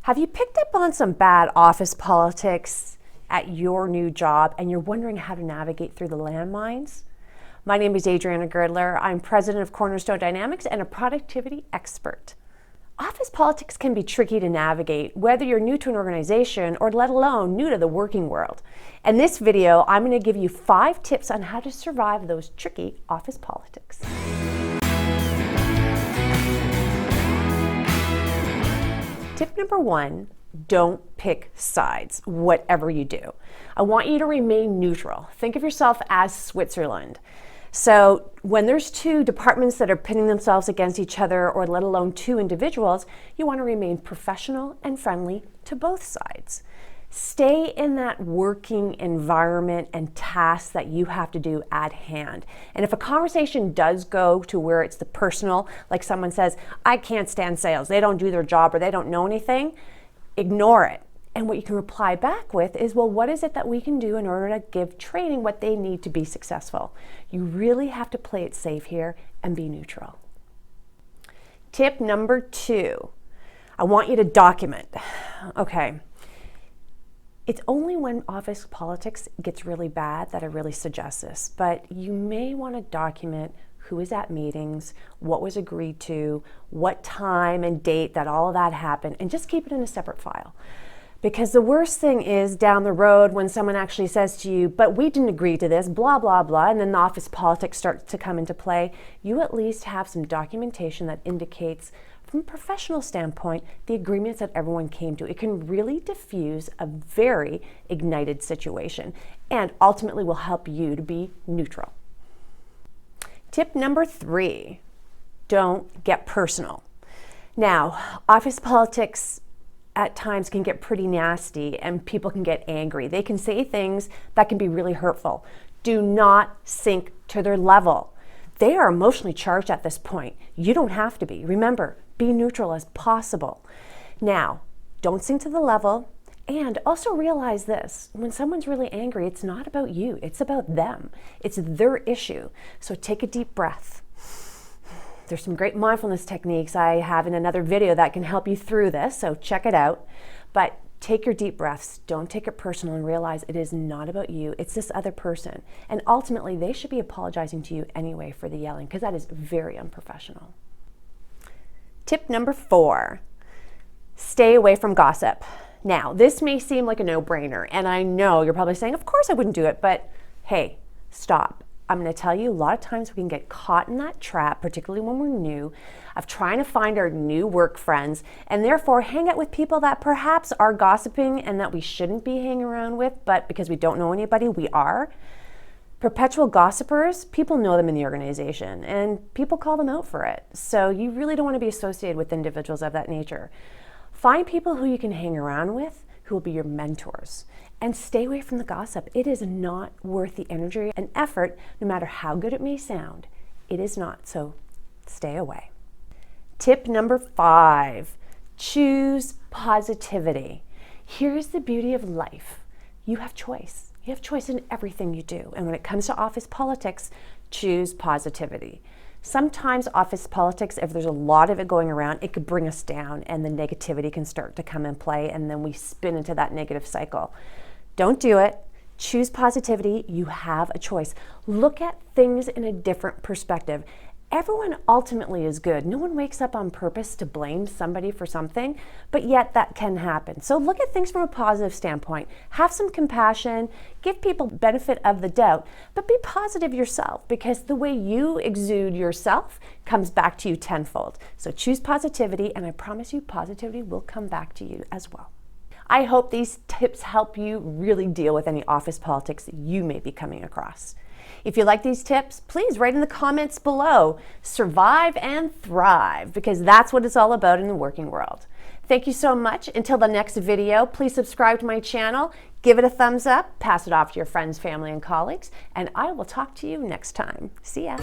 Have you picked up on some bad office politics at your new job and you're wondering how to navigate through the landmines? My name is Adriana Girdler. I'm president of Cornerstone Dynamics and a productivity expert. Office politics can be tricky to navigate, whether you're new to an organization or let alone new to the working world. In this video, I'm going to give you 5 tips on how to survive those tricky office politics. Tip number 1, don't pick sides, whatever you do. I want you to remain neutral. Think of yourself as Switzerland. So when there's 2 departments that are pitting themselves against each other, or let alone 2 individuals, you want to remain professional and friendly to both sides. Stay in that working environment and tasks that you have to do at hand. And if a conversation does go to where it's the personal, like someone says, I can't stand sales, they don't do their job or they don't know anything, ignore it. And what you can reply back with is, well, what is it that we can do in order to give training what they need to be successful? You really have to play it safe here and be neutral. Tip number 2, I want you to document. Okay. It's only when office politics gets really bad that I really suggest this, but you may want to document who is at meetings, what was agreed to, what time and date that all of that happened, and just keep it in a separate file. Because the worst thing is down the road when someone actually says to you, but we didn't agree to this, blah, blah, blah, and then the office politics starts to come into play, you at least have some documentation that indicates, from a professional standpoint, the agreements that everyone came to. It can really diffuse a very ignited situation and ultimately will help you to be neutral. Tip number 3, don't get personal. Now, office politics at times can get pretty nasty and people can get angry. They can say things that can be really hurtful. Do not sink to their level. They are emotionally charged at this point. You don't have to be. Remember, be neutral as possible. Now, don't sink to the level, and also realize this. When someone's really angry, it's not about you. It's about them. It's their issue. So take a deep breath. There's some great mindfulness techniques I have in another video that can help you through this, so check it out. But take your deep breaths. Don't take it personal and realize it is not about you. It's this other person. And ultimately, they should be apologizing to you anyway for the yelling, because that is very unprofessional. Tip number 4, stay away from gossip. Now, this may seem like a no-brainer, and I know you're probably saying, of course I wouldn't do it, but hey, stop. I'm going to tell you, a lot of times we can get caught in that trap, particularly when we're new, of trying to find our new work friends and therefore hang out with people that perhaps are gossiping and that we shouldn't be hanging around with, but because we don't know anybody, we are. Perpetual gossipers, people know them in the organization and people call them out for it. So you really don't want to be associated with individuals of that nature. Find people who you can hang around with, who will be your mentors, and stay away from the gossip. It is not worth the energy and effort, no matter how good it may sound. It is not, so stay away. Tip number 5, choose positivity. Here's the beauty of life. You have choice. You have choice in everything you do. And when it comes to office politics, choose positivity. Sometimes office politics, if there's a lot of it going around, it could bring us down and the negativity can start to come and play and then we spin into that negative cycle. Don't do it. Choose positivity. You have a choice. Look at things in a different perspective. Everyone ultimately is good. No one wakes up on purpose to blame somebody for something, but yet that can happen. So look at things from a positive standpoint. Have some compassion, give people benefit of the doubt, but be positive yourself, because the way you exude yourself comes back to you tenfold. So choose positivity, and I promise you positivity will come back to you as well. I hope these tips help you really deal with any office politics you may be coming across. If you like these tips, please write in the comments below, survive and thrive, because that's what it's all about in the working world. Thank you so much. Until the next video, please subscribe to my channel, give it a thumbs up, pass it off to your friends, family, and colleagues, and I will talk to you next time. See ya.